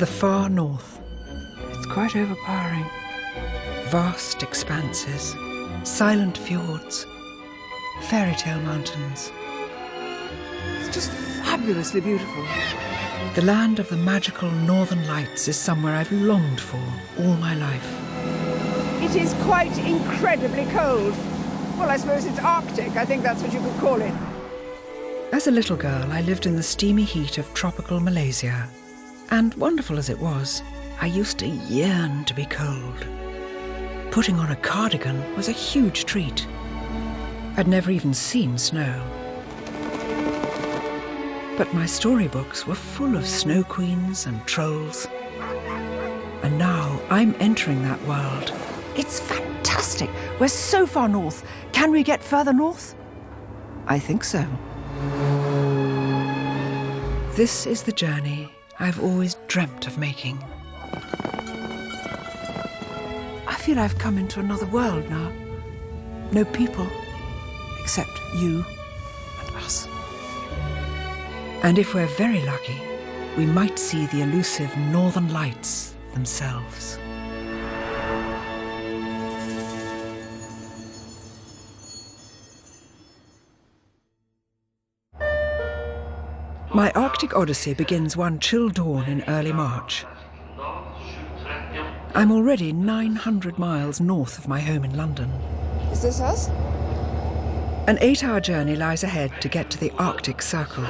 The far north. It's quite overpowering. Vast expanses, silent fjords, fairy tale mountains. It's just fabulously beautiful. The land of the magical northern lights is somewhere I've longed for all my life. It is quite incredibly cold. Well, I suppose it's Arctic. I think that's what you could call it. As a little girl, I lived in the steamy heat of tropical Malaysia. And wonderful as it was, I used to yearn to be cold. Putting on a cardigan was a huge treat. I'd never even seen snow. But my storybooks were full of snow queens and trolls. And now I'm entering that world. It's fantastic. We're so far north. Can we get further north? I think so. This is the journey I've always dreamt of making. I feel I've come into another world now. No people, except you and us. And if we're very lucky, we might see the elusive northern lights themselves. My Arctic odyssey begins one chill dawn in early March. I'm already 900 miles north of my home in London. Is this us? An 8-hour journey lies ahead to get to the Arctic Circle.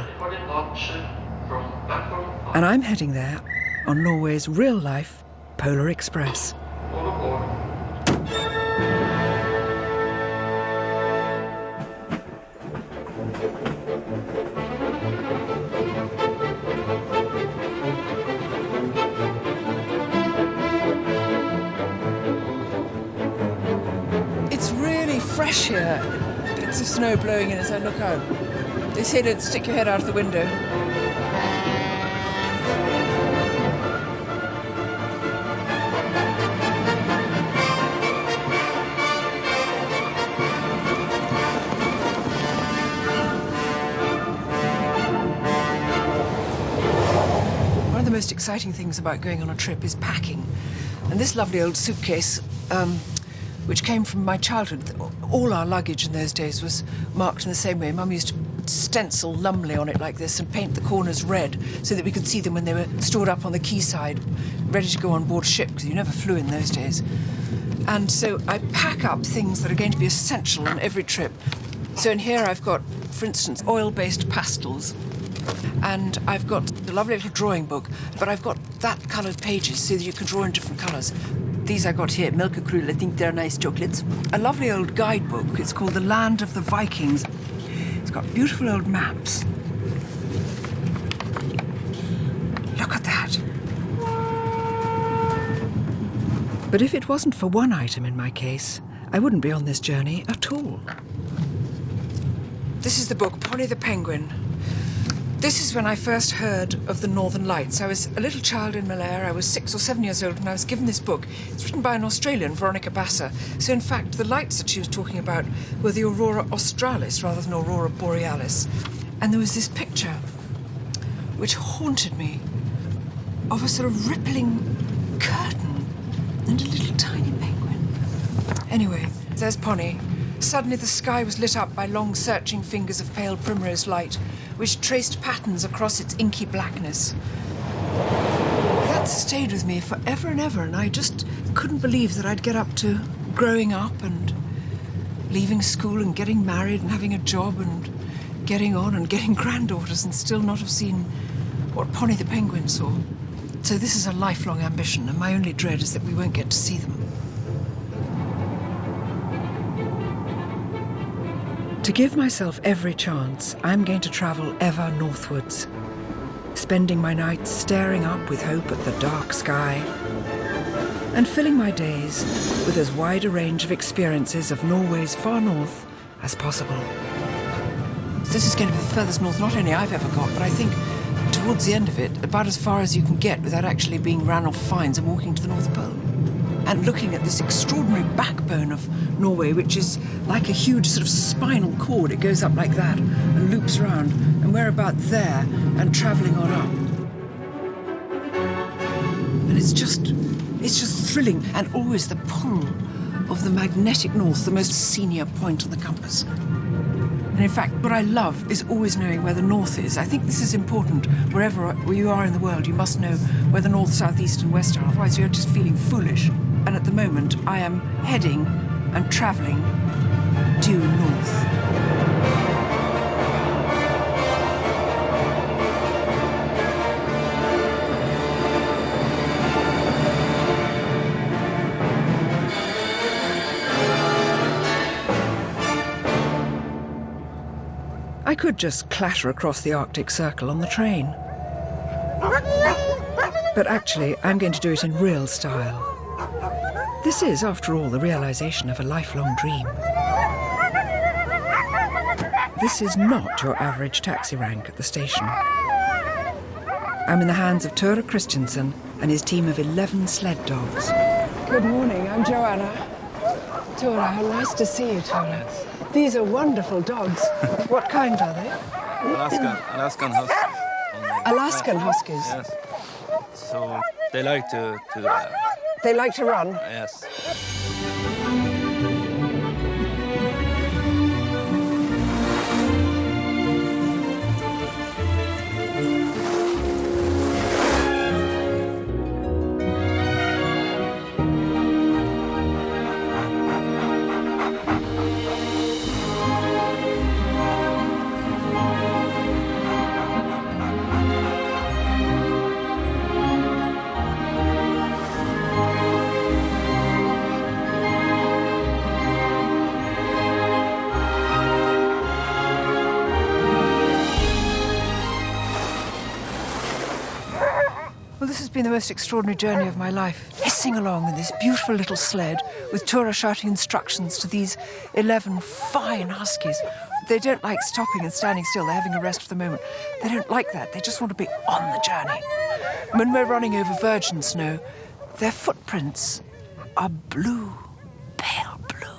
And I'm heading there on Norway's real-life Polar Express. Fresh here. Bits of snow blowing in as I look out. They say don't stick your head out of the window. One of the most exciting things about going on a trip is packing. And this lovely old suitcase, which came from my childhood. All our luggage in those days was marked in the same way. Mum used to stencil Lumley on it like this and paint the corners red so that we could see them when they were stored up on the quayside, ready to go on board ship, because you never flew in those days. And so I pack up things that are going to be essential on every trip. So in here I've got, for instance, oil-based pastels. And I've got the lovely little drawing book, but I've got that coloured pages so that you can draw in different colours. These I got here, Milk and Cruel, I think they're nice chocolates. A lovely old guidebook, it's called The Land of the Vikings. It's got beautiful old maps. Look at that. But if it wasn't for one item in my case, I wouldn't be on this journey at all. This is the book, Polly the Penguin. This is when I first heard of the Northern Lights. I was a little child in Malaya. I was 6 or 7 years old when I was given this book. It's written by an Australian, Veronica Basser. So in fact, the lights that she was talking about were the Aurora Australis rather than Aurora Borealis. And there was this picture which haunted me of a sort of rippling curtain and a little tiny penguin. Anyway, there's Pony. Suddenly the sky was lit up by long searching fingers of pale primrose light, which traced patterns across its inky blackness. That stayed with me forever and ever, and I just couldn't believe that I'd get up to growing up and leaving school and getting married and having a job and getting on and getting granddaughters and still not have seen what Pony the Penguin saw. So this is a lifelong ambition, and my only dread is that we won't get to see them. To give myself every chance, I'm going to travel ever northwards, spending my nights staring up with hope at the dark sky, and filling my days with as wide a range of experiences of Norway's far north as possible. This is going to be the furthest north not only I've ever got, but I think towards the end of it, about as far as you can get without actually being Ranulph Fiennes and walking to the North Pole. And looking at this extraordinary backbone of Norway, which is like a huge sort of spinal cord. It goes up like that and loops around, and we're about there and travelling on up. And it's just thrilling, and always the pull of the magnetic north, the most senior point on the compass. And in fact, what I love is always knowing where the north is. I think this is important. Wherever you are in the world, you must know where the north, south, east and west are. Otherwise, you're just feeling foolish. And at the moment, I am heading and travelling due north. I could just clatter across the Arctic Circle on the train. But actually, I'm going to do it in real style. This is, after all, the realisation of a lifelong dream. This is not your average taxi rank at the station. I'm in the hands of Ture Christensen and his team of 11 sled dogs. Good morning, I'm Joanna. Ture, how nice to see you, Ture. These are wonderful dogs. What kind are they? Alaskan Huskies. Alaskan Huskies? Yes. So they like to They like to run? yes. Well, this has been the most extraordinary journey of my life. Hissing along in this beautiful little sled with Tura shouting instructions to these 11 fine huskies. They don't like stopping and standing still. They're having a rest for the moment. They don't like that. They just want to be on the journey. When we're running over virgin snow, their footprints are blue, pale blue.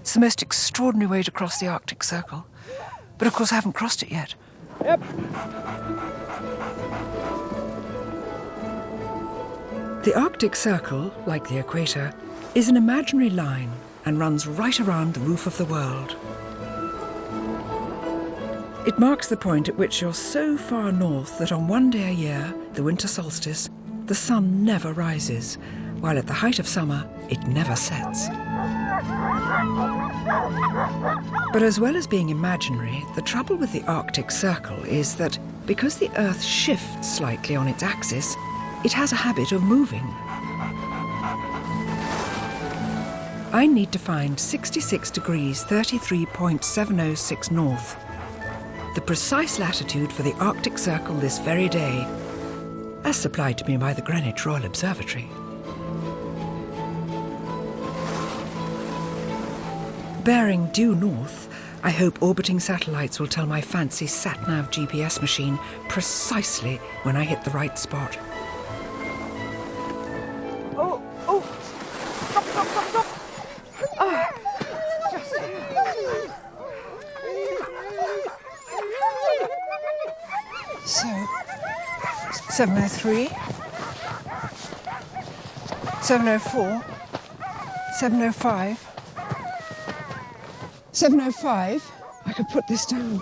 It's the most extraordinary way to cross the Arctic Circle. But of course, I haven't crossed it yet. Yep. The Arctic Circle, like the equator, is an imaginary line and runs right around the roof of the world. It marks the point at which you're so far north that on one day a year, the winter solstice, the sun never rises, while at the height of summer, it never sets. But as well as being imaginary, the trouble with the Arctic Circle is that because the Earth shifts slightly on its axis, it has a habit of moving. I need to find 66 degrees 33.706 north, the precise latitude for the Arctic Circle this very day, as supplied to me by the Greenwich Royal Observatory. Bearing due north, I hope orbiting satellites will tell my fancy sat-nav GPS machine precisely when I hit the right spot. So, 703, 704, 705, 705. I could put this down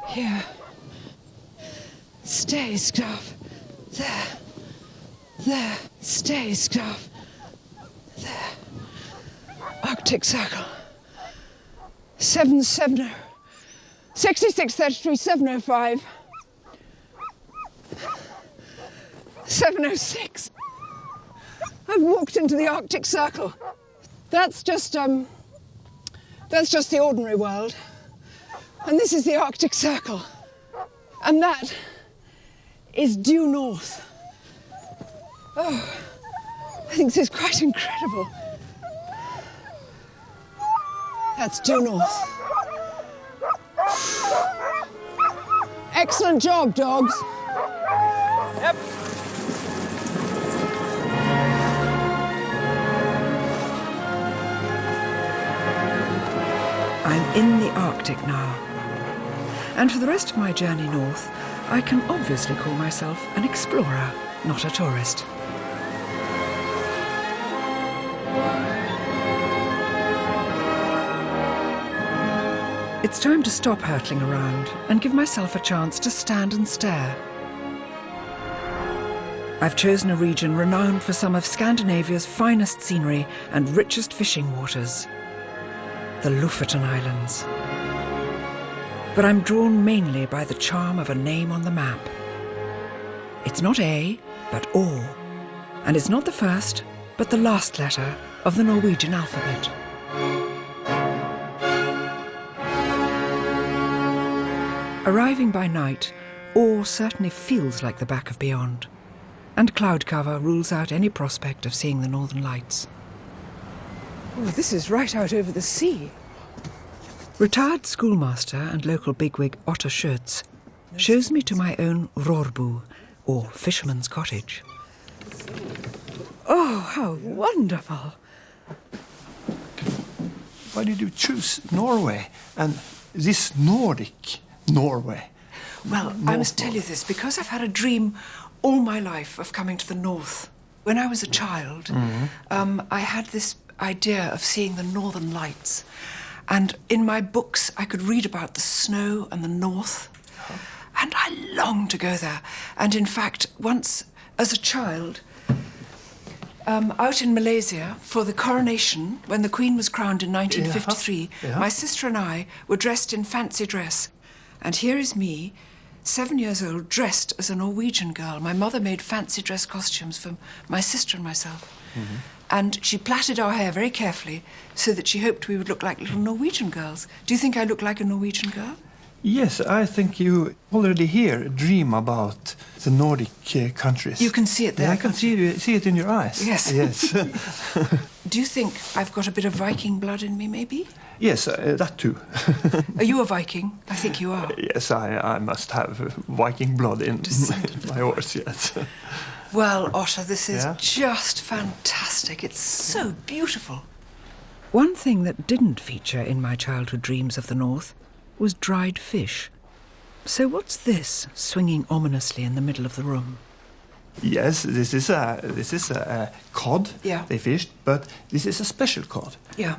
here. Stay, scarf. There. Stay, scarf. There. Arctic Circle. 770. 66, 33, 705. 706. I've walked into the Arctic Circle. That's just the ordinary world. And this is the Arctic Circle. And that is due north. Oh, I think this is quite incredible. That's due north. Excellent job, dogs. Yep. I'm in the Arctic now. And for the rest of my journey north, I can obviously call myself an explorer. not a tourist. It's time to stop hurtling around and give myself a chance to stand and stare. I've chosen a region renowned for some of Scandinavia's finest scenery and richest fishing waters, the Lofoten Islands. But I'm drawn mainly by the charm of a name on the map. It's not A, but O, and it's not the first, but the last letter of the Norwegian alphabet. Arriving by night, O certainly feels like the back of beyond, and cloud cover rules out any prospect of seeing the northern lights. Oh, this is right out over the sea. Retired schoolmaster and local bigwig Otto Schütz shows me to my own rorbu, or fisherman's cottage. Oh, how wonderful. Why did you choose Norway and this Nordic Norway? Well, I must tell you this, because I've had a dream all my life of coming to the north. When I was a child, I had this idea of seeing the northern lights. And in my books, I could read about the snow and the north. And I longed to go there. And in fact, once as a child, out in Malaysia for the coronation, when the Queen was crowned in 1953, my sister and I were dressed in fancy dress. And here is me, 7 years old, dressed as a Norwegian girl. My mother made fancy dress costumes for my sister and myself. And she plaited our hair very carefully so that she hoped we would look like little Norwegian girls. Do you think I look like a Norwegian girl? Yes, I think you already here dream about the Nordic countries. You can see it there. Yeah, I can see it in your eyes. Yes. Yes. Do you think I've got a bit of Viking blood in me, maybe? Yes, that too. Are you a Viking? I think you are. Yes, I must have Viking blood in my horse, yes. Well, Otto, this is just fantastic. It's so beautiful. One thing that didn't feature in my childhood dreams of the north was dried fish. So what's this swinging ominously in the middle of the room? Yes, this is a cod they fished, but this is a special cod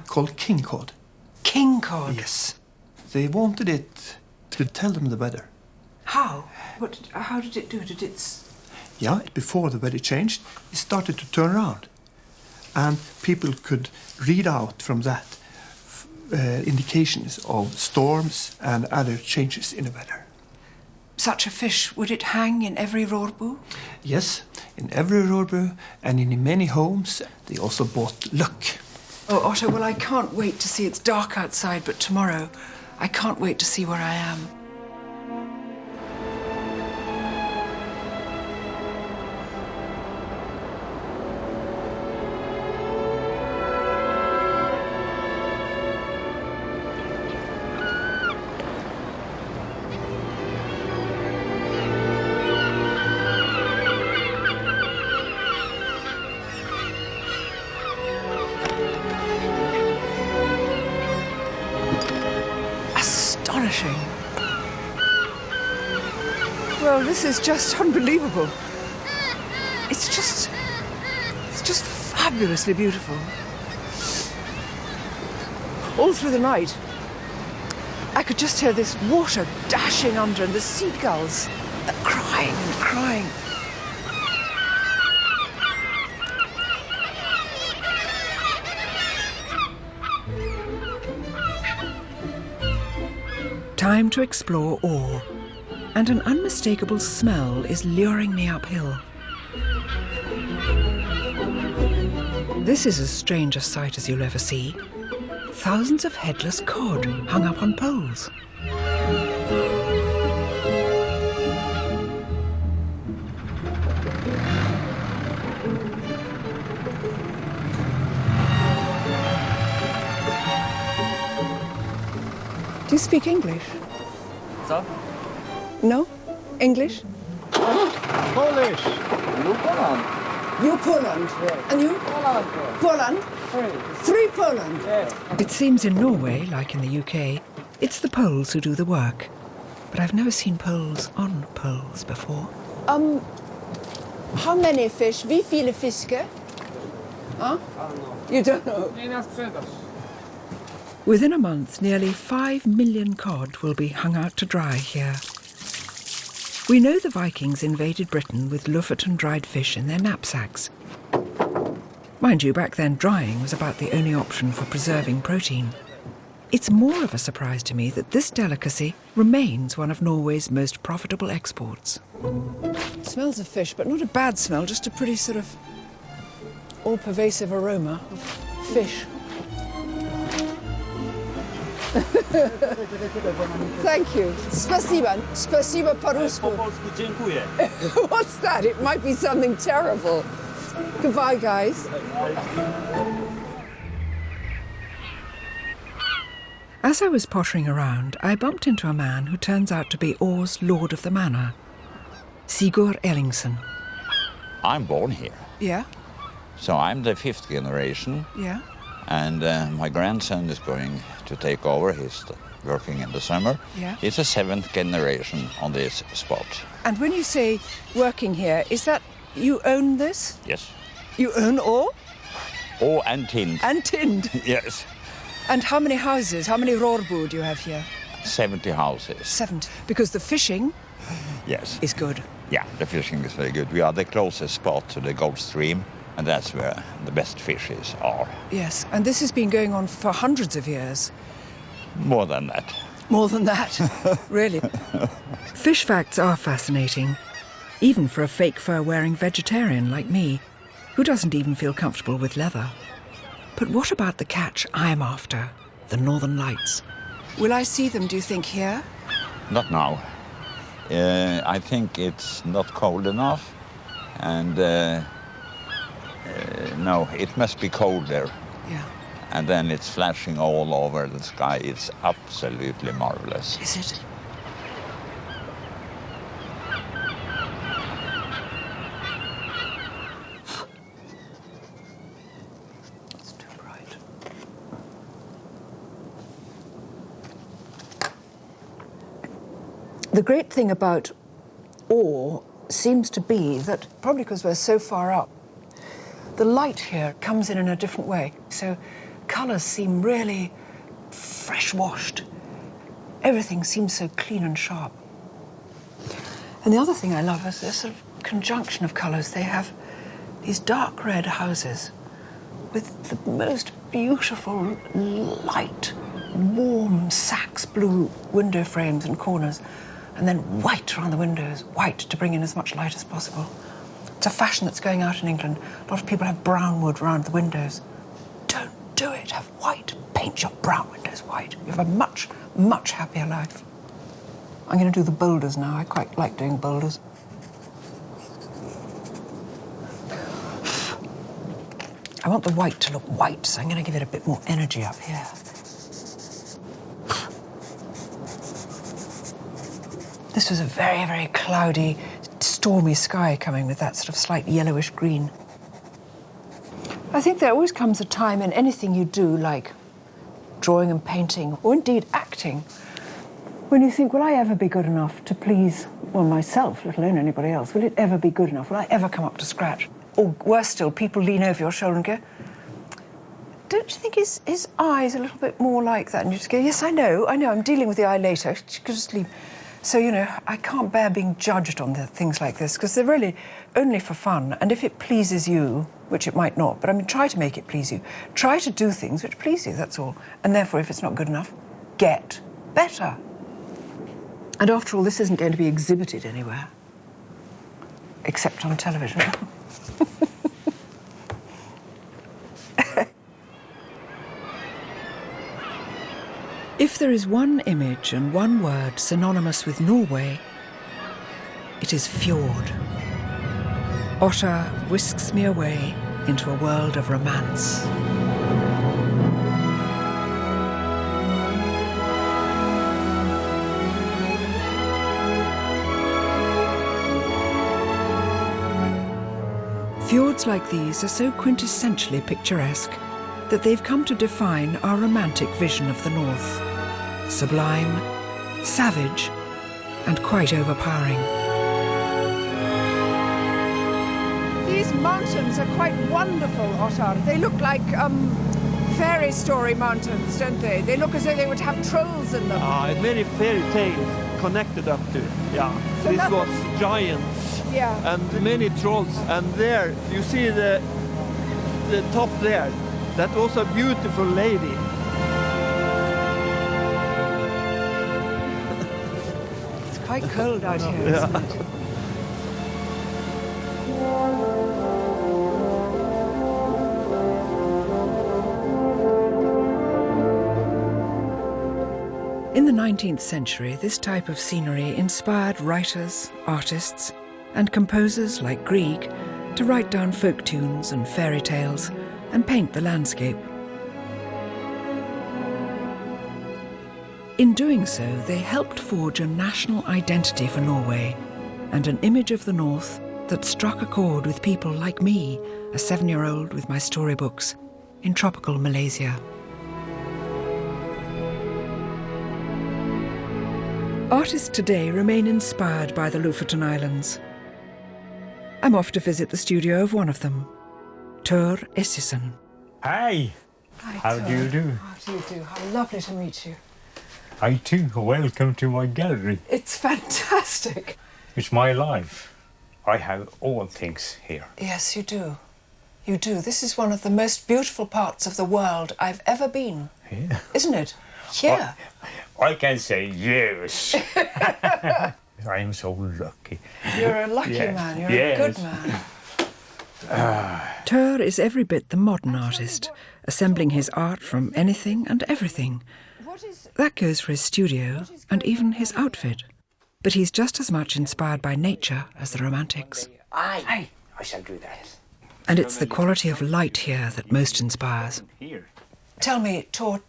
called king cod. King cod? Yes. They wanted it to tell them the weather. How? How did it do? Yeah, before the weather changed, it started to turn around. And people could read out from that indications of storms and other changes in the weather. Such a fish, would it hang in every rorbu? Yes, in every rorbu and in many homes. They also bought luck. Oh, Otto, well, I can't wait to see. It's dark outside, but tomorrow I can't wait to see where I am. Astonishing. Well, this is just unbelievable. It's just fabulously beautiful. All through the night, I could just hear this water dashing under and the seagulls Crying and crying. Time to explore ore, and an unmistakable smell is luring me uphill. This is as strange a sight as you'll ever see. Thousands of headless cod hung up on poles. Do you speak English? Co? No? English? Polish! You Poland? And you? Poland. Three Poland? It seems in Norway, like in the UK, it's the poles who do the work. But I've never seen poles on poles before. How many fish? Wie viele fiske? Huh? You don't know. Within a month, nearly 5 million cod will be hung out to dry here. We know the Vikings invaded Britain with luffet and dried fish in their knapsacks. Mind you, back then drying was about the only option for preserving protein. It's more of a surprise to me that this delicacy remains one of Norway's most profitable exports. Smells of fish, but not a bad smell, just a pretty sort of all-pervasive aroma of fish. Thank you. Spasiba. Spasiba po-rusku. What's that? It might be something terrible. Goodbye, guys. As I was pottering around, I bumped into a man who turns out to be År's Lord of the Manor, Sigurd Ellingsen. I'm born here, Yeah? so I'm the 5th generation, Yeah? and my grandson is going to take over. He's working in the summer. Yeah. He's a 7th generation on this spot. And when you say working here, is that you own this? Yes. You own all? Oh, and tin. And tinned. Yes. And how many houses, how many rorbud do you have here? 70 houses. 70. Because the fishing Yes. is good. Yeah, the fishing is very good. We are the closest spot to the Gulf Stream, and that's where the best fishes are. Yes, and this has been going on for hundreds of years. More than that. More than that, really. Fish facts are fascinating, even for a fake fur-wearing vegetarian like me, who doesn't even feel comfortable with leather. But what about the catch I'm after, the Northern Lights? Will I see them, do you think, here? Not now. I think it's not cold enough, and no, it must be colder. Yeah. And then it's flashing all over the sky. It's absolutely marvelous. Is it? It's too bright. The great thing about ore seems to be that, probably because we're so far up, the light here comes in a different way. So colours seem really fresh washed. Everything seems so clean and sharp. And the other thing I love is this sort of conjunction of colours. They have these dark red houses with the most beautiful light, warm sax blue window frames and corners, and then white around the windows, white to bring in as much light as possible. It's a fashion that's going out in England. A lot of people have brown wood around the windows. Don't do it. Have white. Paint your brown windows white. You have a much, much happier life. I'm going to do the boulders now. I quite like doing boulders. I want the white to look white, so I'm going to give it a bit more energy up here. This was a very, very cloudy, stormy sky coming with that sort of slight yellowish green. I think there always comes a time in anything you do, like drawing and painting, or indeed acting, when you think, will I ever be good enough to please, well, myself, let alone anybody else? Will it ever be good enough? Will I ever come up to scratch? Or worse still, people lean over your shoulder and go, don't you think his eye's a little bit more like that? And you just go, yes, I know, I'm dealing with the eye later. You could just leave. So, you know, I can't bear being judged on things like this, because they're really only for fun. And if it pleases you, which it might not, but I mean, try to make it please you. Try to do things which please you, that's all. And therefore, if it's not good enough, get better. And after all, this isn't going to be exhibited anywhere, except on television. If there is one image and one word synonymous with Norway, it is fjord. Otter whisks me away into a world of romance. Fjords like these are so quintessentially picturesque that they've come to define our romantic vision of the North. Sublime, savage, and quite overpowering. these mountains are quite wonderful, Ottar. They look like fairy story mountains, don't they? They look as though they would have trolls in them. Many fairy tales connected up to. Yeah, So this nothing- was giants. Yeah. And many trolls. And there, you see the top there. That was a beautiful lady. It's quite cold out here, isn't it? In the 19th century, this type of scenery inspired writers, artists, and composers like Grieg to write down folk tunes and fairy tales and paint the landscape. In doing so, they helped forge a national identity for Norway and an image of the North that struck a chord with people like me, a 7-year-old with my storybooks, in tropical Malaysia. Artists today remain inspired by the Lofoten Islands. I'm off to visit the studio of one of them, Tor Essisen. Hi. How do you do? How do you do? How lovely to meet you. I too. Welcome to my gallery. It's fantastic. It's my life. I have all things here. Yes, you do. You do. This is one of the most beautiful parts of the world I've ever been. Yeah. Isn't it? Here. I can say yes. I am so lucky. You're a lucky Yes. man. You're Yes. a good man. Tor is every bit the modern artist, assembling his art from anything and everything. That goes for his studio and even his outfit. But he's just as much inspired by nature as the Romantics. I shall do that. And it's the quality of light here that most inspires. Here. Tell me, Tor,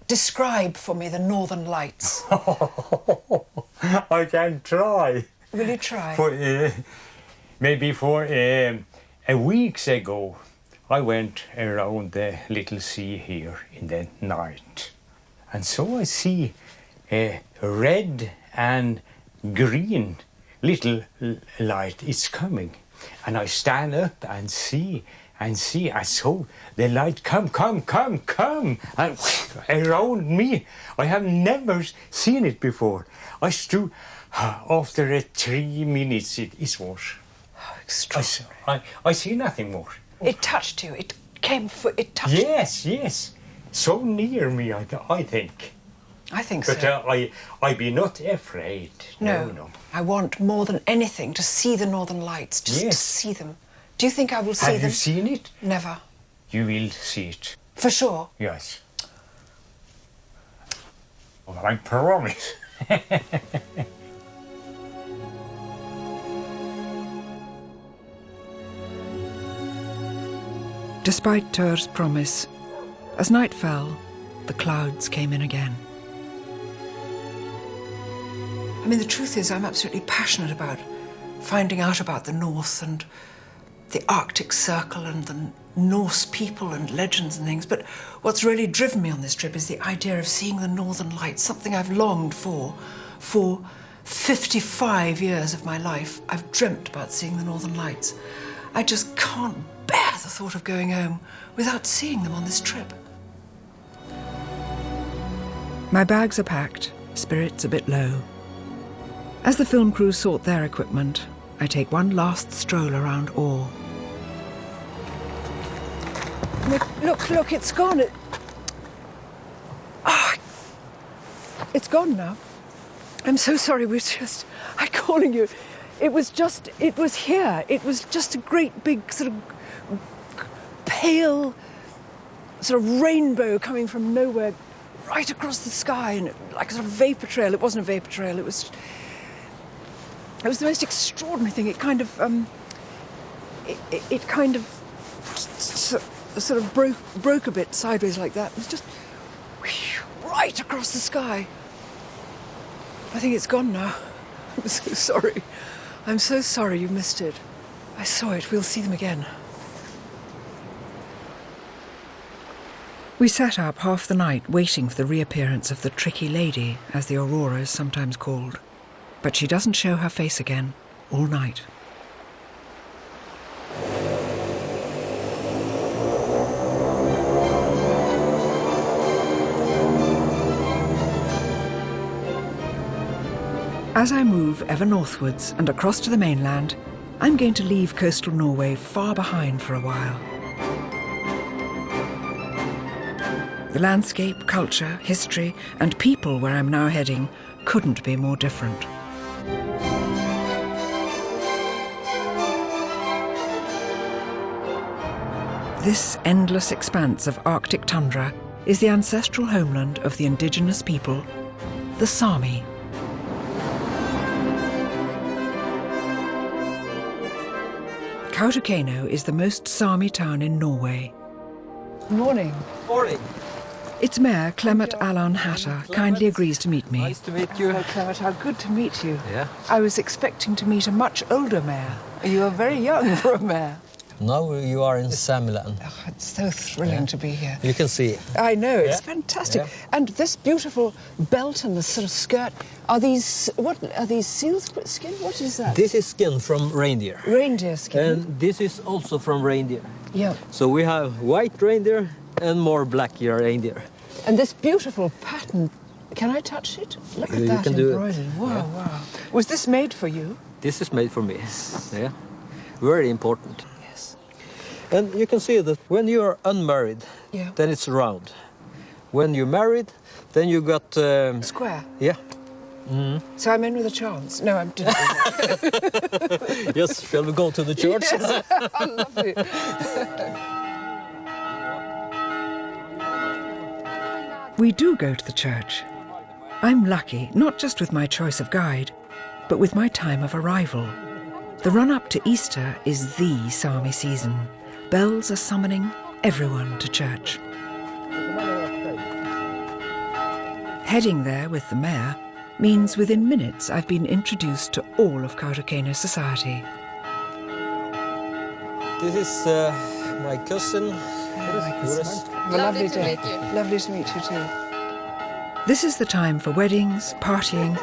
describe for me the Northern Lights. I can try. Will you try? Maybe for a week ago, I went around the little sea here in the night. And so I see a red and green little light is coming. And I stand up and see. I saw the light come, and around me. I have never seen it before. I stood, after 3 minutes it was. How extraordinary. I see nothing more. It touched you. It touched you. Yes. So near me, I think. I think But so. I be not afraid. No. I want more than anything to see the Northern Lights, just to Yes. see them. Do you think I will see Have them? you seen it? Never. You will see it. For sure. Yes. Well, I promise. Despite Tor's promise, as night fell, the clouds came in again. I mean, the truth is, I'm absolutely passionate about finding out about the North and the Arctic Circle and the Norse people and legends and things. But what's really driven me on this trip is the idea of seeing the Northern Lights, something I've longed for 55 years of my life. I've dreamt about seeing the Northern Lights. I just can't bear the thought of going home without seeing them on this trip. My bags are packed, spirits a bit low. As the film crew sort their equipment, I take one last stroll around Åre. Look, it's gone. It's gone now. I'm so sorry, I'm calling you. It was here. It was just a great big sort of pale sort of rainbow coming from nowhere right across the sky, and like a sort of vapor trail. It wasn't a vapor trail, it was the most extraordinary thing. It kind of it kind of sort of broke a bit sideways like that. It was just right across the sky. I think it's gone now. I'm so sorry. I'm so sorry you missed it. I saw it. We'll see them again. We sat up half the night waiting for the reappearance of the tricky lady, as the aurora is sometimes called. But she doesn't show her face again all night. As I move ever northwards and across to the mainland, I'm going to leave coastal Norway far behind for a while. The landscape, culture, history, and people where I'm now heading couldn't be more different. This endless expanse of Arctic tundra is the ancestral homeland of the indigenous people, the Sami. Kautokeino is the most Sami town in Norway. Morning. Morning. Its mayor, Clement Allan Hatter, kindly agrees to meet me. Nice to meet you. Oh, Clement, how good to meet you. Yeah. I was expecting to meet a much older mayor. You are very young for a mayor. Now you are in Samiland. Oh, it's so thrilling to be here. You can see. I know, it's fantastic. Yeah. And this beautiful belt and the sort of skirt, are these seal skin? What is that? This is skin from reindeer. Reindeer skin. And this is also from reindeer. Yeah. So we have white reindeer and more black reindeer. And this beautiful pattern, can I touch it? Look at You that can do it. embroidered. Wow, Yeah. wow. Was this made for you? This is made for me. Yeah. Very important. Yes. And you can see that when you are unmarried, Yeah. then it's round. When you're married, then you got... Square. yeah. So I'm in with a chance. No, I'm just... Yes, shall we go to the church? Yes. I love it. We do go to the church. I'm lucky, not just with my choice of guide, but with my time of arrival. The run-up to Easter is the Sami season. Bells are summoning everyone to church. Heading there with the mayor means within minutes I've been introduced to all of Kautokeino society. This is my cousin. Boris. Have a lovely day. Lovely to meet you too. This is the time for weddings, partying,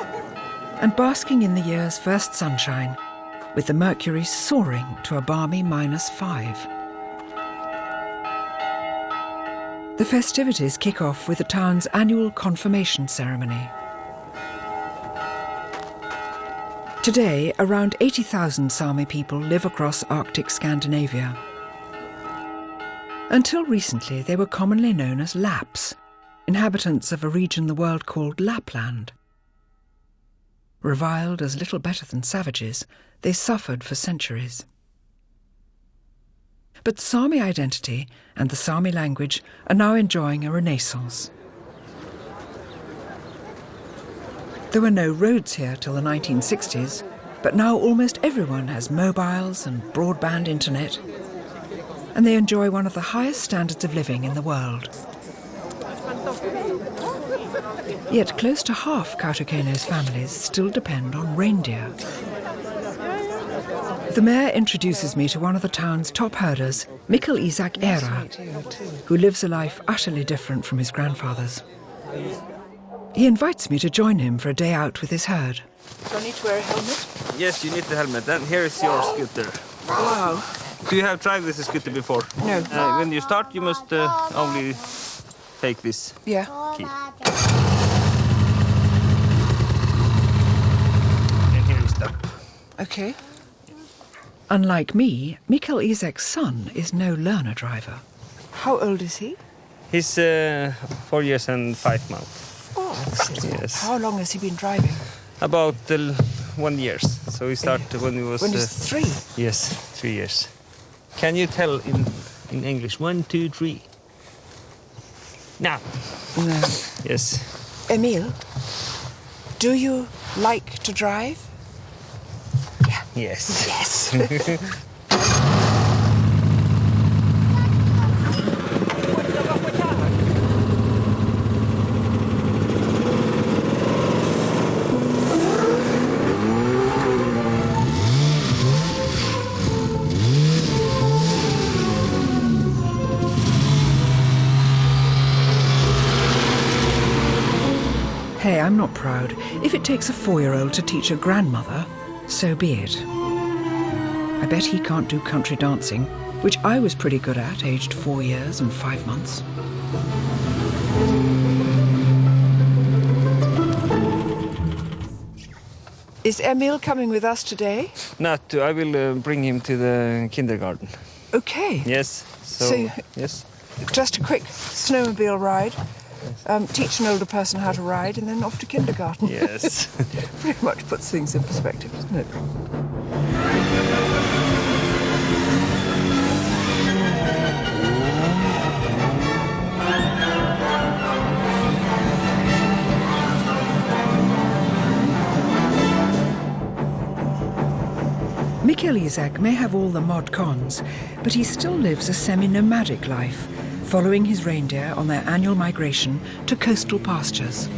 and basking in the year's first sunshine, with the mercury soaring to a balmy -5. The festivities kick off with the town's annual confirmation ceremony. Today, around 80,000 Sami people live across Arctic Scandinavia. Until recently, they were commonly known as Lapps, inhabitants of a region the world called Lapland. Reviled as little better than savages, they suffered for centuries. But Sami identity and the Sami language are now enjoying a renaissance. There were no roads here till the 1960s, but now almost everyone has mobiles and broadband internet, and they enjoy one of the highest standards of living in the world. Yet close to half Kautokeino's families still depend on reindeer. The mayor introduces me to one of the town's top herders, Mikkel Isak Era, who lives a life utterly different from his grandfather's. He invites me to join him for a day out with his herd. Do I need to wear a helmet? Yes, you need the helmet. And here is your scooter. Wow. Do you have tried this scooter before? No. When you start, you must only take this Yeah. key. And here is the... Okay. Unlike me, Mikkel Isak's son is no learner driver. How old is he? He's 4 years and 5 months. Oh, Yes. how long has he been driving? About 1 year. So he started when he was... When he's 3. Yes, 3 years. Can you tell in English? 1, 2, 3. Now. No. Yes. Emil, do you like to drive? Yes. Yes. Hey, I'm not proud. If it takes a 4-year-old to teach a grandmother, so be it. I bet he can't do country dancing, which I was pretty good at, aged 4 years and 5 months. Is Emil coming with us today? Not to. I will bring him to the kindergarten. Okay. Yes. So yes. Just a quick snowmobile ride. Teach an older person how to ride, and then off to kindergarten. Yes. Pretty much puts things in perspective, doesn't it? Mikkel Isak may have all the mod cons, but he still lives a semi-nomadic life, following his reindeer on their annual migration to coastal pastures.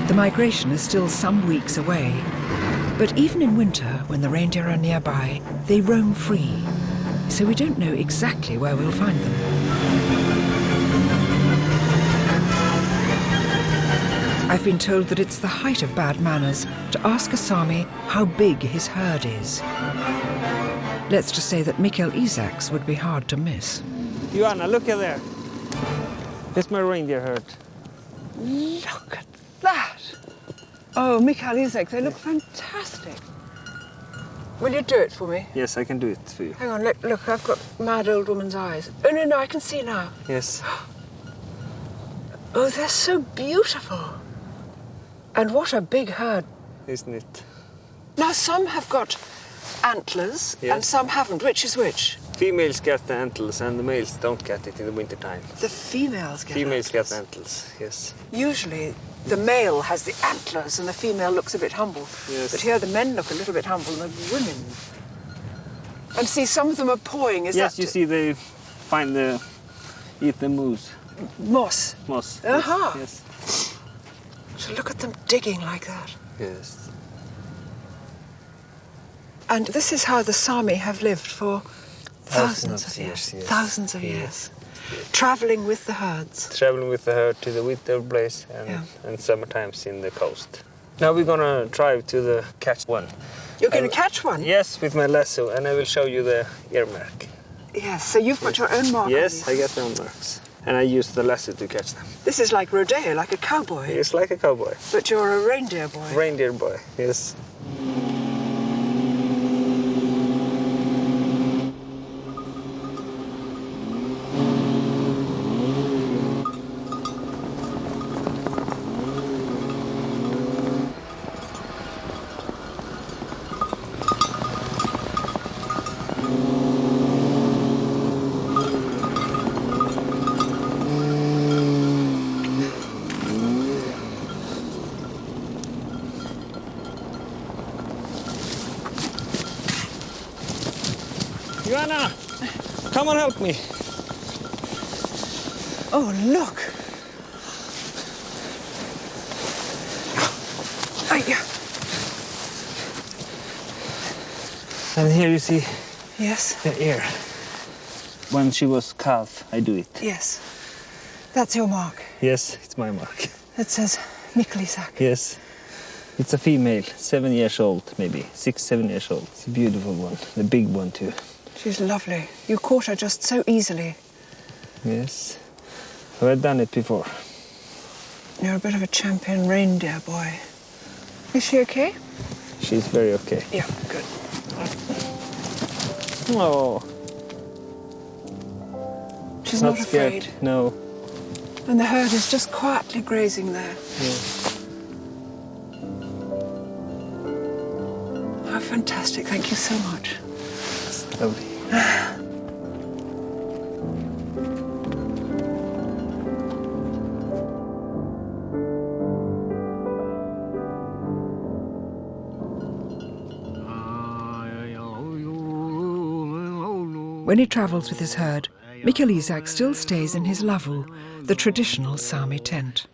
The migration is still some weeks away, but even in winter, when the reindeer are nearby, they roam free, so we don't know exactly where we'll find them. I've been told that it's the height of bad manners to ask a Sami how big his herd is. Let's just say that Mikkel Isak's would be hard to miss. Joanna, look at there. That's my reindeer herd. Look at that! Oh, Mikkel Isak, they look fantastic. Will you do it for me? Yes, I can do it for you. Hang on, look, I've got mad old woman's eyes. Oh, no, I can see now. Yes. Oh, they're so beautiful. And what a big herd. Isn't it? Now, some have got antlers, Yes. and some haven't. Which is which? Females get the antlers and the males don't get it in the winter time. The females get Females antlers. get antlers, yes. Usually, the male has the antlers and the female looks a bit humble. Yes. But here the men look a little bit humble and the women. And see, some of them are pawing. Is Yes, that you see they eat the moose. moss? Moss. Aha. Yes. So look at them digging like that. Yes. And this is how the Sami have lived for thousands of years. Yes. Thousands of years. Traveling with the herds. Traveling with the herd to the winter place and summer times in the coast. Now we're gonna drive to the catch one. You're going to catch one? Yes, with my lasso, and I will show you the ear mark. Yes, so you've got your own mark on Yes, I these. got my own marks. And I use the lasso to catch them. This is like rodeo, like a cowboy. It's like a cowboy. But you're a reindeer boy. Reindeer boy, yes. Joanna, come and help me. Oh, look. And here you see Yes, the ear. When she was calf, I do it. yes. That's your mark. Yes, it's my mark. It says Mikkel Isak. Yes. It's a female, 7 years old, maybe. 6, 7 years old. It's a beautiful one. The big one, too. She's lovely. You caught her just so easily. Yes. I've done it before. You're a bit of a champion reindeer boy. Is she okay? She's very okay. Yeah, good. Oh. She's not scared. afraid. No. And the herd is just quietly grazing there. Yeah. How fantastic. Thank you so much. It's lovely. When he travels with his herd, Mikkel Isak still stays in his lavvu, the traditional Sami tent.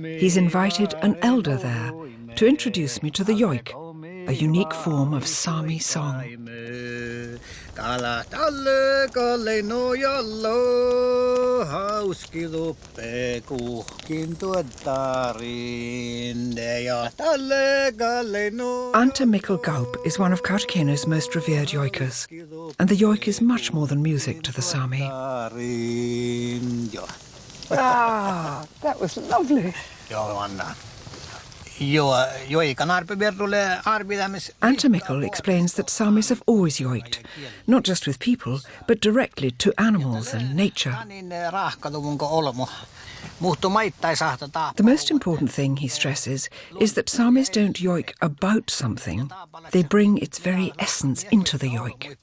He's invited an elder there to introduce me to the yoik, a unique form of Sami song. Kalat alle kalle nojalla, hauski luppe kuhkin tuottarin, ja alle kalle nojalla. Ante Mikkel Gaup is one of Kautokeino's most revered yoikers, and the yoik is much more than music to the Sami. Ah, that was lovely. Ante Mikkel explains that Samis have always yoiked, not just with people, but directly to animals and nature. The most important thing, he stresses, is that Samis don't yoik about something, they bring its very essence into the yoik.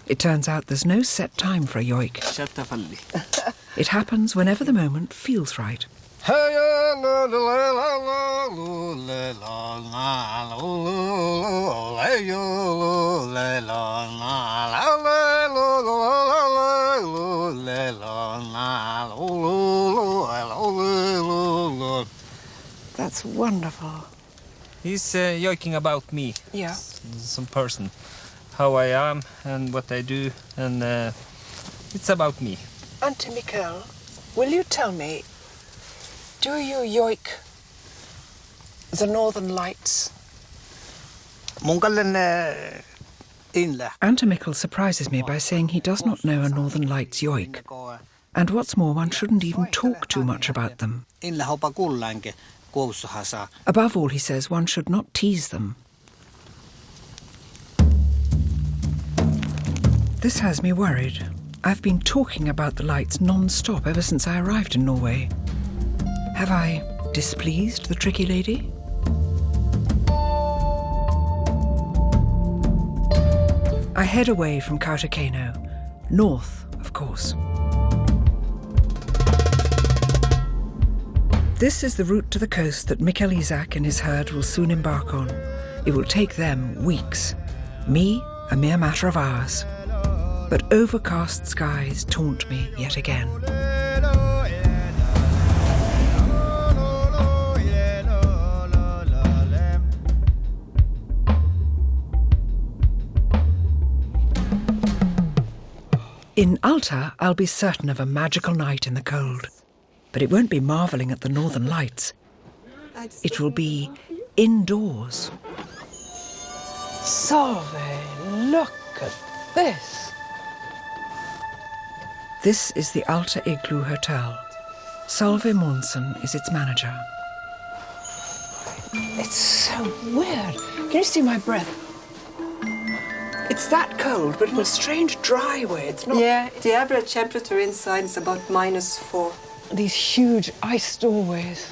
It turns out there's no set time for a yoik. It happens whenever the moment feels right. That's wonderful. He's yoiking about me. Yeah. Some person. How I am and what I do, and it's about me. Ante Mikkel, will you tell me, do you yoik the Northern Lights? Ante Mikkel surprises me by saying he does not know a Northern Lights yoik. And what's more, one shouldn't even talk too much about them. Above all, he says, one should not tease them. This has me worried. I've been talking about the lights non-stop ever since I arrived in Norway. Have I displeased the tricky lady? I head away from Kautokeino, north, of course. This is the route to the coast that Mikkel Isak and his herd will soon embark on. It will take them weeks. Me, a mere matter of hours. But overcast skies taunt me yet again. In Alta, I'll be certain of a magical night in the cold. But it won't be marvelling at the northern lights. It will be indoors. Solveig, look at this. This is the Alta Igloo Hotel. Solveig Monsen is its manager. It's so weird. Can you see my breath? It's that cold, but in a strange, dry way. It's not... Yeah, the average temperature inside is about -4. These huge ice doorways.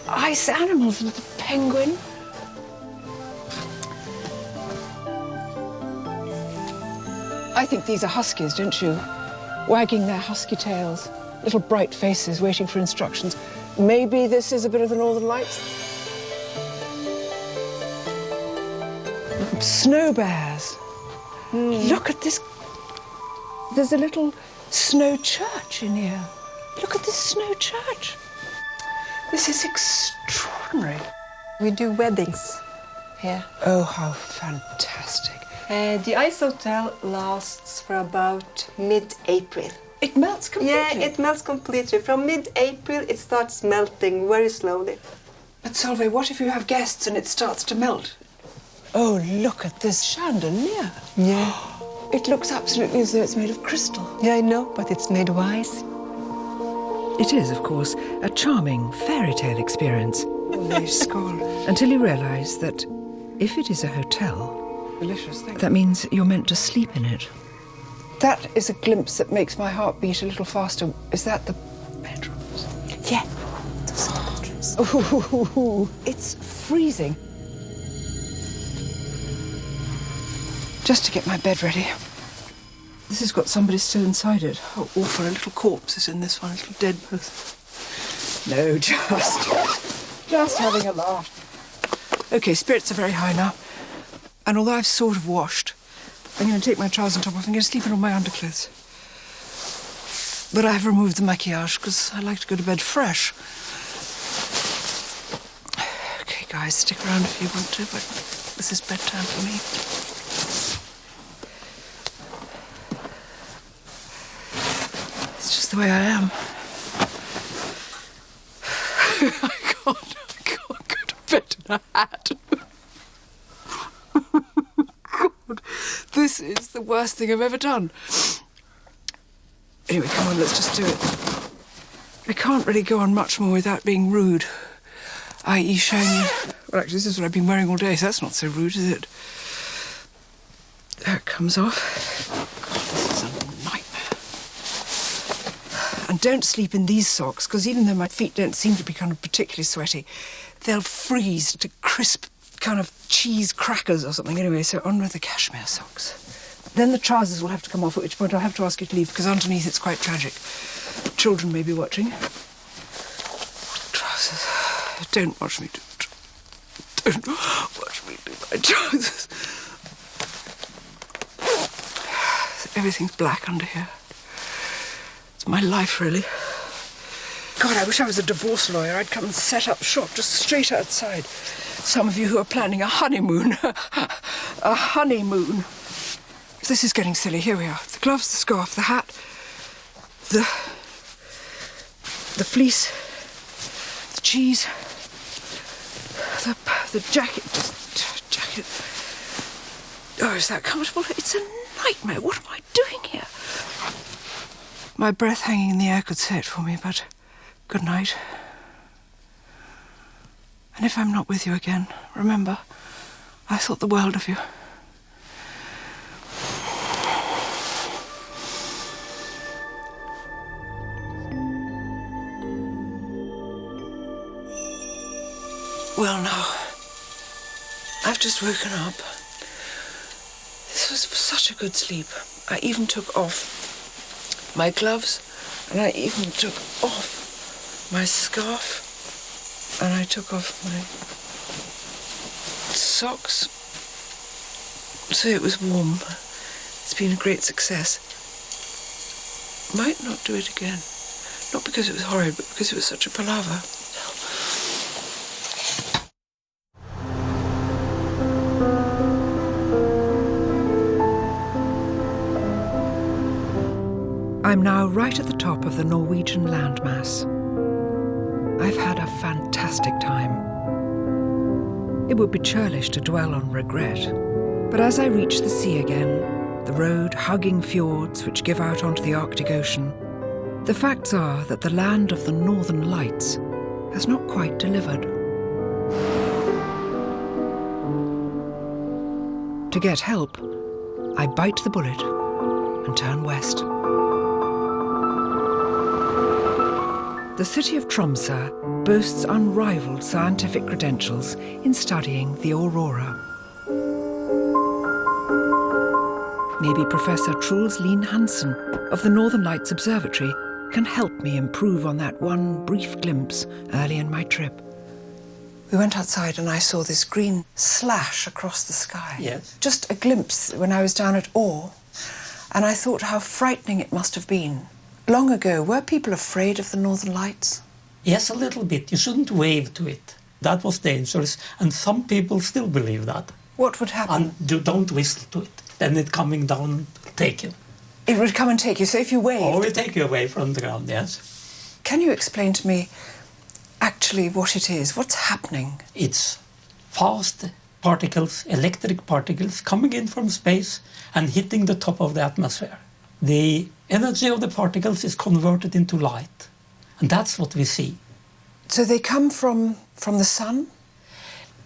Ice animals, the penguin. I think these are huskies, don't you? Wagging their husky tails, little bright faces waiting for instructions. Maybe this is a bit of the Northern Lights. Snow bears. Look at this. There's a little snow church in here. Look at this snow church. This is extraordinary. We do weddings here. Oh, how fantastic. The ice hotel lasts for about mid-April. It melts completely? Yeah, it melts completely. From mid-April, it starts melting very slowly. But Solveig, what if you have guests and it starts to melt? Oh, look at this chandelier. Yeah. It looks absolutely as though it's made of crystal. Yeah, I know, but it's made of ice. It is, of course, a charming fairy tale experience. Until you realise that if it is a hotel, delicious thing. That means you're meant to sleep in it. That is a glimpse that makes my heart beat a little faster. Is that the bedrooms? Yeah, those are the bedrooms. Ooh, it's freezing. Just to get my bed ready. This has got somebody still inside it. How awful, a little corpse is in this one, a little dead person. No, just having a laugh. Okay, spirits are very high now. And although I've sort of washed, I'm going to take my trousers and top off. I'm going to sleep in all my underclothes. But I've removed the maquillage because I like to go to bed fresh. Okay, guys, stick around if you want to, but this is bedtime for me. just the way I am. I can't go to bed in a hat. God, this is the worst thing I've ever done. Anyway, come on, let's just do it. I can't really go on much more without being rude, i.e. showing you... Well, actually, this is what I've been wearing all day, so that's not so rude, is it? There it comes off. God, this is a nightmare. And don't sleep in these socks, because even though my feet don't seem to be kind of particularly sweaty, they'll freeze to crisp kind of cheese crackers or something. Anyway, so on with the cashmere socks. Then the trousers will have to come off, at which point I'll have to ask you to leave, because underneath it's quite tragic. Children may be watching. Trousers. Don't watch me do it. Don't watch me do my trousers. Everything's black under here. It's my life, really. God, I wish I was a divorce lawyer. I'd come and set up shop just straight outside. Some of you who are planning a honeymoon. A honeymoon. This is getting silly. Here we are. The gloves, the scarf, the hat, the fleece, the cheese, the jacket. Jacket. Oh, is that comfortable? It's a nightmare. What am I doing here? My breath hanging in the air could say it for me, but good night. And if I'm not with you again, remember, I thought the world of you. Well, now, I've just woken up. This was such a good sleep. I even took off my gloves, and I even took off my scarf, and I took off my socks, so it was warm. It's been a great success. Might not do it again. Not because it was horrid, but because it was such a palaver. I'm now right at the top of the Norwegian landmass. I've had a fantastic time. It would be churlish to dwell on regret, but as I reach the sea again, the road hugging fjords which give out onto the Arctic Ocean, the facts are that the land of the Northern Lights has not quite delivered. To get help, I bite the bullet and turn west. The city of Tromsø boasts unrivaled scientific credentials in studying the aurora. Maybe Professor Truls Lien Hansen of the Northern Lights Observatory can help me improve on that one brief glimpse early in my trip. We went outside and I saw this green slash across the sky. Yes. Just a glimpse when I was down at Åre, and I thought how frightening it must have been. Long ago, were people afraid of the Northern Lights? Yes, a little bit. You shouldn't wave to it. That was dangerous, and some people still believe that. What would happen? And you don't whistle to it. Then it coming down, take you. It would come and take you, so if you waved... Oh, it will take you away from the ground, yes. Can you explain to me actually what it is? What's happening? It's fast particles, electric particles, coming in from space and hitting the top of the atmosphere. The energy of the particles is converted into light, and that's what we see. So they come from the sun?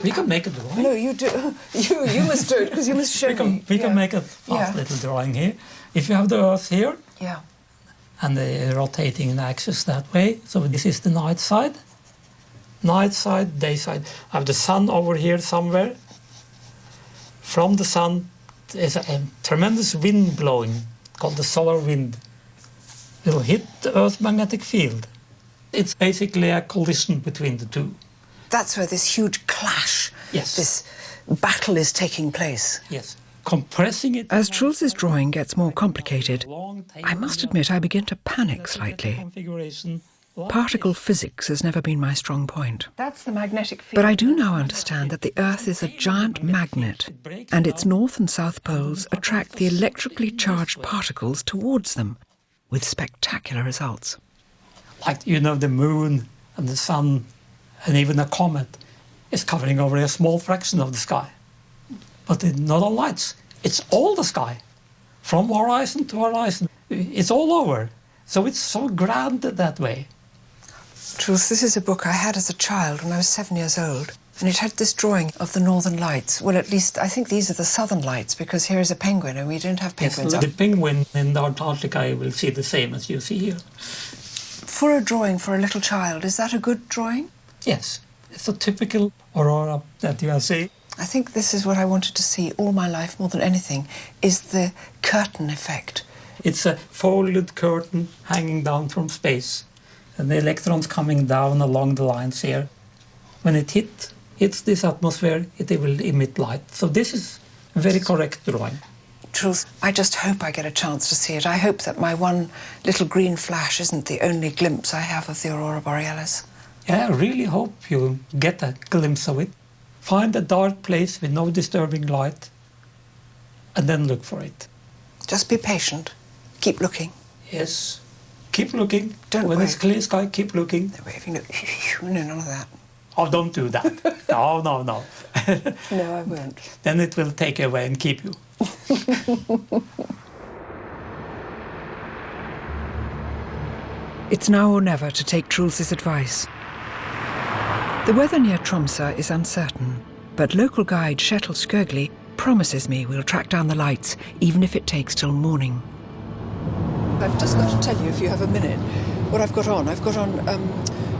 We can make a drawing. No, you do. You must do it, because you must show me. We can make a fast little drawing here. If you have the Earth here, and the rotating axis that way, so this is the night side, day side. I have the sun over here somewhere. From the sun, there's a tremendous wind blowing, called the solar wind. It'll hit the Earth's magnetic field. It's basically a collision between the two. That's where this huge clash, this battle is taking place. Yes. Compressing it. As Truls's drawing gets more complicated, I must admit I begin to panic slightly. Particle physics has never been my strong point. That's the magnetic field. But I do now understand that the Earth is a giant magnet, and its north and south poles attract the electrically charged particles towards them, with spectacular results. Like, you know, the moon and the sun and even a comet is covering over a small fraction of the sky. But in Northern Lights, it's all the sky, from horizon to horizon. It's all over. So it's so grand that way. Truth, this is a book I had as a child when I was 7 years old. And it had this drawing of the Northern Lights. Well, at least I think these are the Southern Lights, because here is a penguin and we don't have penguins. Yes, the penguin in Antarctica you will see the same as you see here. For a drawing for a little child, is that a good drawing? Yes, it's a typical aurora that you see. I think this is what I wanted to see all my life more than anything, is the curtain effect. It's a folded curtain hanging down from space, and the electrons coming down along the lines here. When it hits this atmosphere, it will emit light. So this is a very correct drawing. Truth, I just hope I get a chance to see it. I hope that my one little green flash isn't the only glimpse I have of the Aurora Borealis. Yeah, I really hope you get a glimpse of it. Find a dark place with no disturbing light, and then look for it. Just be patient. Keep looking. Yes. Keep looking. Don't when wave. it's clear sky, keep looking. No waving. No, none of that. Oh, don't do that. No. No, I won't. Then it will take you away and keep you. It's now or never to take Truls' advice. The weather near Tromsø is uncertain, but local guide Kjetil Skøgli promises me we'll track down the lights, even if it takes till morning. I've just got to tell you, if you have a minute, what I've got on. I've got on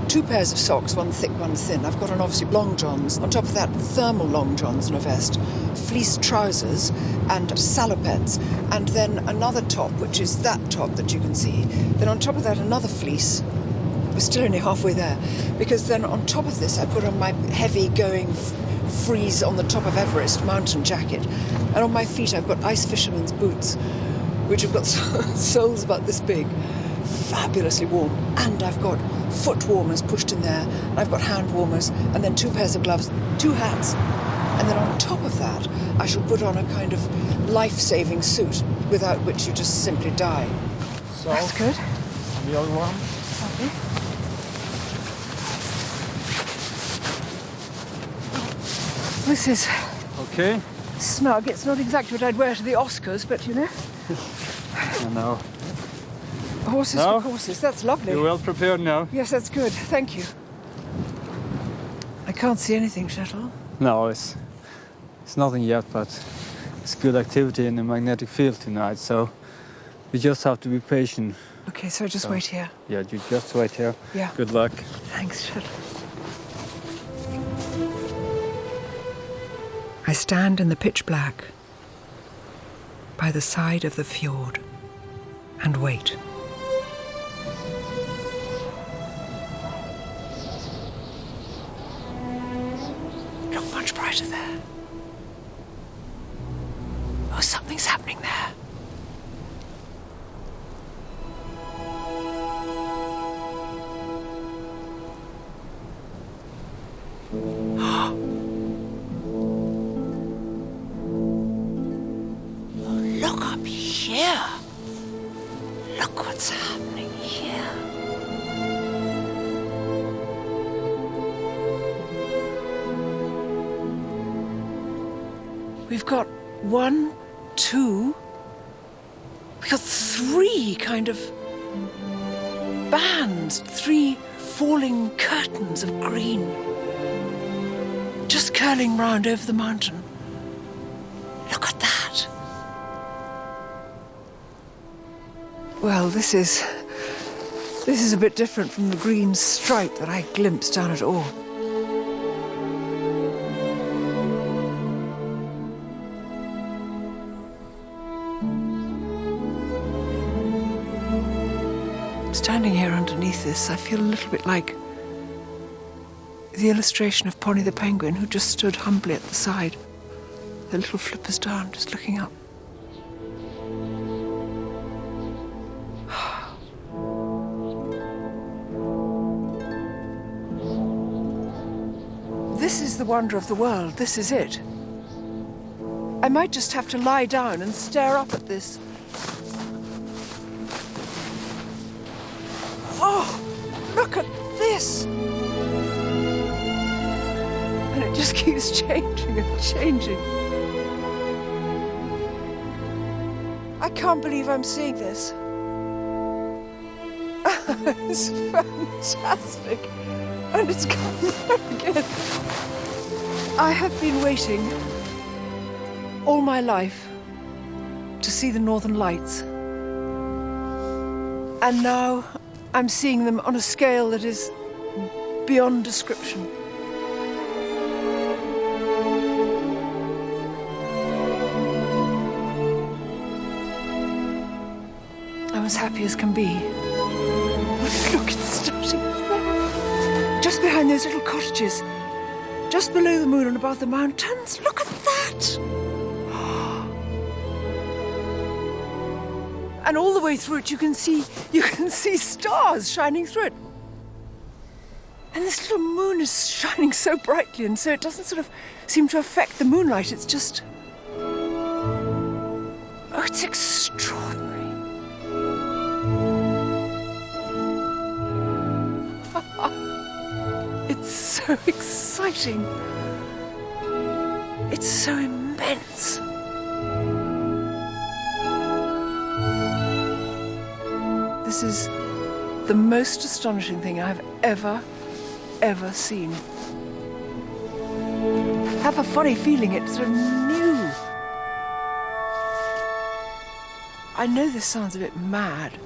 2 pairs of socks, one thick, one thin. I've got on, obviously, long johns. On top of that, thermal long johns and a vest, fleece trousers and salopettes, and then another top, which is that top that you can see. Then on top of that, another fleece. We're still only halfway there, because then on top of this, I put on my heavy-going freeze on the top of Everest mountain jacket, and on my feet, I've got ice fisherman's boots, which have got soles about this big, fabulously warm, and I've got foot warmers pushed in there, and I've got hand warmers, and then 2 pairs of gloves, 2 hats, and then on top of that, I shall put on a kind of life-saving suit, without which you just simply die. So, that's good. The other one. Lovely. This is Okay. snug. It's not exactly what I'd wear to the Oscars, but you know. I know. Horses No. for horses. That's lovely. You're well prepared now. Yes, that's good. Thank you. I can't see anything, Kjetil. No, it's nothing yet, but it's good activity in the magnetic field tonight, so we just have to be patient. Okay, so just wait here. Yeah, you just wait here. Yeah. Good luck. Thanks, Kjetil. I stand in the pitch black by the side of the fjord and wait. Look much brighter there. Oh, something's happening there. Look up here. Look what's happening here. We've got 1, 2, we've got 3 kind of bands, 3 falling curtains of green, just curling round over the mountain. Look at that. Well, this is a bit different from the green stripe that I glimpsed down at Orr. Standing here underneath this, I feel a little bit like the illustration of Pony the penguin, who just stood humbly at the side, the little flippers down, just looking up. This is the wonder of the world. This is it. I might just have to lie down and stare up at this. Look at this! And it just keeps changing and changing. I can't believe I'm seeing this. It's fantastic. And it's coming again. I have been waiting all my life to see the Northern Lights. And now I'm seeing them on a scale that is beyond description. I'm as happy as can be. Look, it's starting there. Just behind those little cottages, just below the moon and above the mountains. Look at that! And all the way through it, you can see stars shining through it. And this little moon is shining so brightly, and so it doesn't sort of seem to affect the moonlight. It's just, oh, it's extraordinary. It's so exciting. It's so immense. This is the most astonishing thing I've ever seen. I have a funny feeling it's sort of new. I know this sounds a bit mad.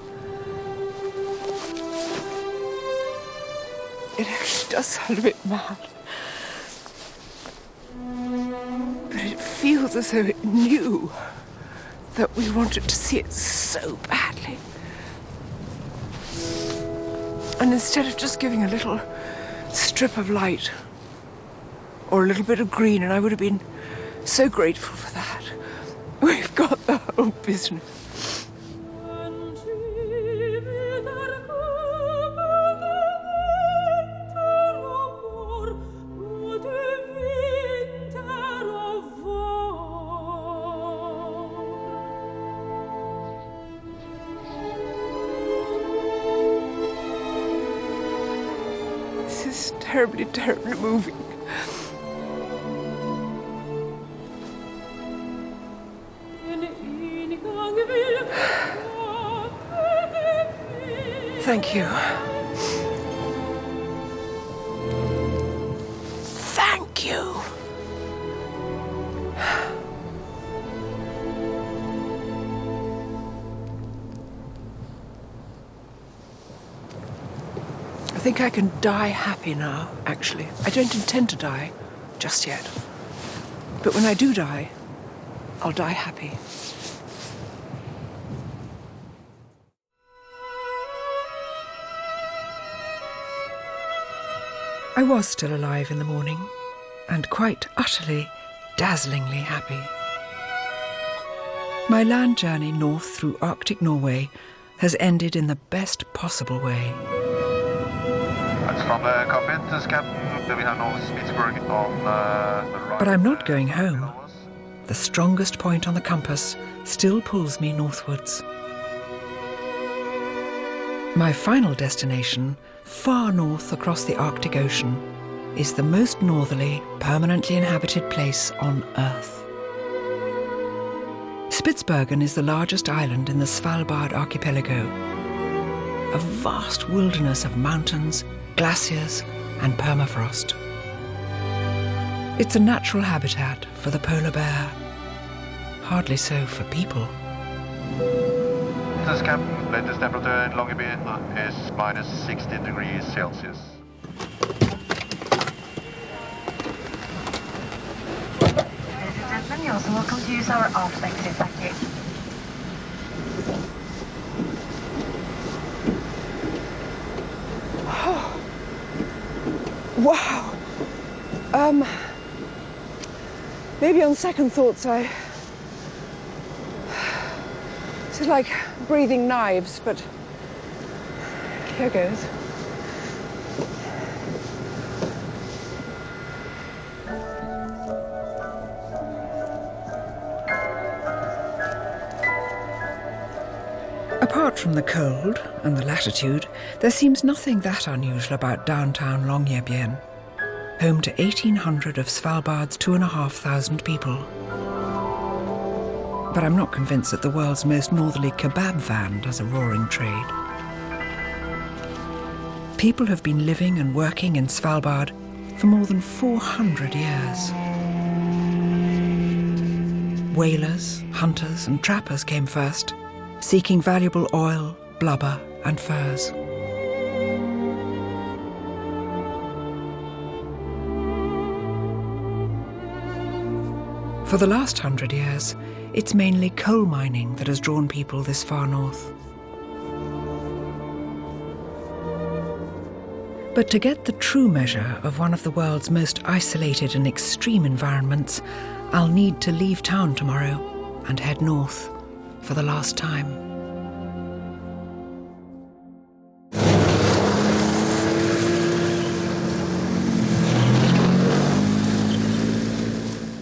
It actually does sound a bit mad. But it feels as though it knew that we wanted to see it so badly. And instead of just giving a little strip of light or a little bit of green, and I would have been so grateful for that, we've got the whole business. Terribly, terribly moving. Thank you. Thank you. I think I can die happy now, actually. I don't intend to die just yet. But when I do die, I'll die happy. I was still alive in the morning, and quite utterly, dazzlingly happy. My land journey north through Arctic Norway has ended in the best possible way. But I'm not going home. The strongest point on the compass still pulls me northwards. My final destination, far north across the Arctic Ocean, is the most northerly, permanently inhabited place on Earth. Spitsbergen is the largest island in the Svalbard archipelago, a vast wilderness of mountains, glaciers, and permafrost. It's a natural habitat for the polar bear, hardly so for people. This Captain, latest temperature in Longyearbyen is minus 16 degrees Celsius. Ladies and gentlemen, you're also welcome to use our aft exit. Thank you. Wow. Maybe on second thoughts, it's like breathing knives, but here goes. Apart from the cold and the latitude, There seems nothing that unusual about downtown Longyearbyen, home to 1,800 of Svalbard's 2,500 people. But I'm not convinced that the world's most northerly kebab van does a roaring trade. People have been living and working in Svalbard for more than 400 years. Whalers, hunters and trappers came first, seeking valuable oil, blubber and furs. For the last 100 years, it's mainly coal mining that has drawn people this far north. But to get the true measure of one of the world's most isolated and extreme environments, I'll need to leave town tomorrow and head north for the last time.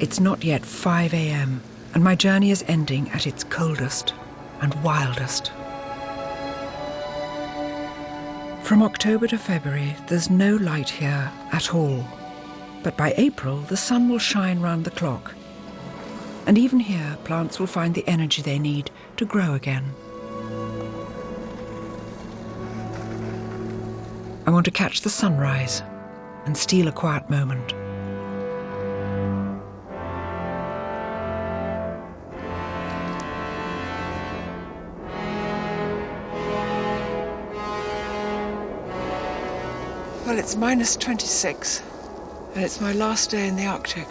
It's not yet 5 a.m. and my journey is ending at its coldest and wildest. From October to February, there's no light here at all. But by April, the sun will shine round the clock. And even here, plants will find the energy they need to grow again. I want to catch the sunrise and steal a quiet moment. Well, it's minus 26, and it's my last day in the Arctic.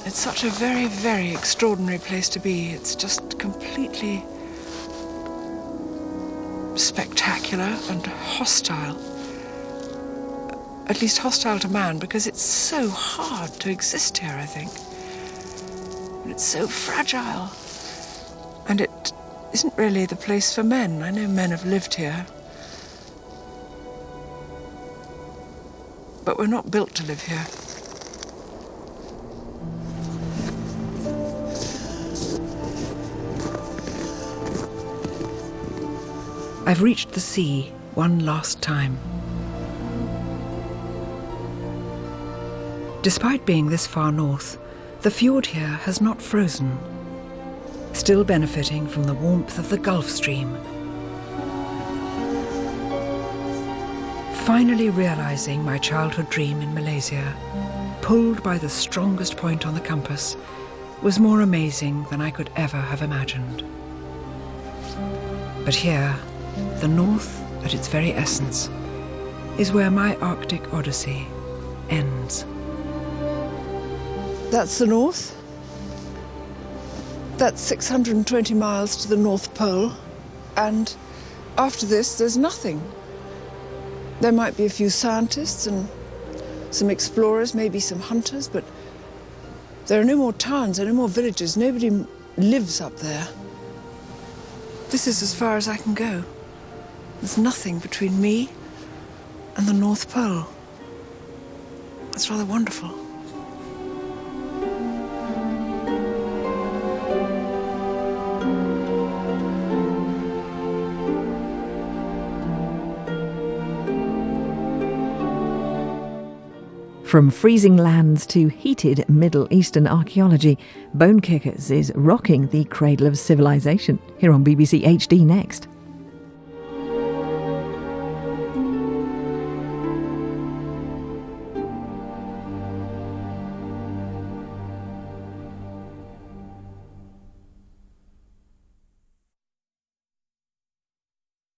It's such a very, very extraordinary place to be. It's just completely spectacular and hostile. At least hostile to man, because it's so hard to exist here, I think. And it's so fragile. And it isn't really the place for men. I know men have lived here. But we're not built to live here. I've reached the sea one last time. Despite being this far north, the fjord here has not frozen, still benefiting from the warmth of the Gulf Stream. Finally realizing my childhood dream in Malaysia, pulled by the strongest point on the compass, was more amazing than I could ever have imagined. But here, the North, at its very essence, is where my Arctic odyssey ends. That's the North. That's 620 miles to the North Pole. And after this, there's nothing. There might be a few scientists and some explorers, maybe some hunters, but there are no more towns, there are no more villages. Nobody lives up there. This is as far as I can go. There's nothing between me and the North Pole. That's rather wonderful. From freezing lands to heated Middle Eastern archaeology, Bone Kickers is rocking the cradle of civilization here on BBC HD next.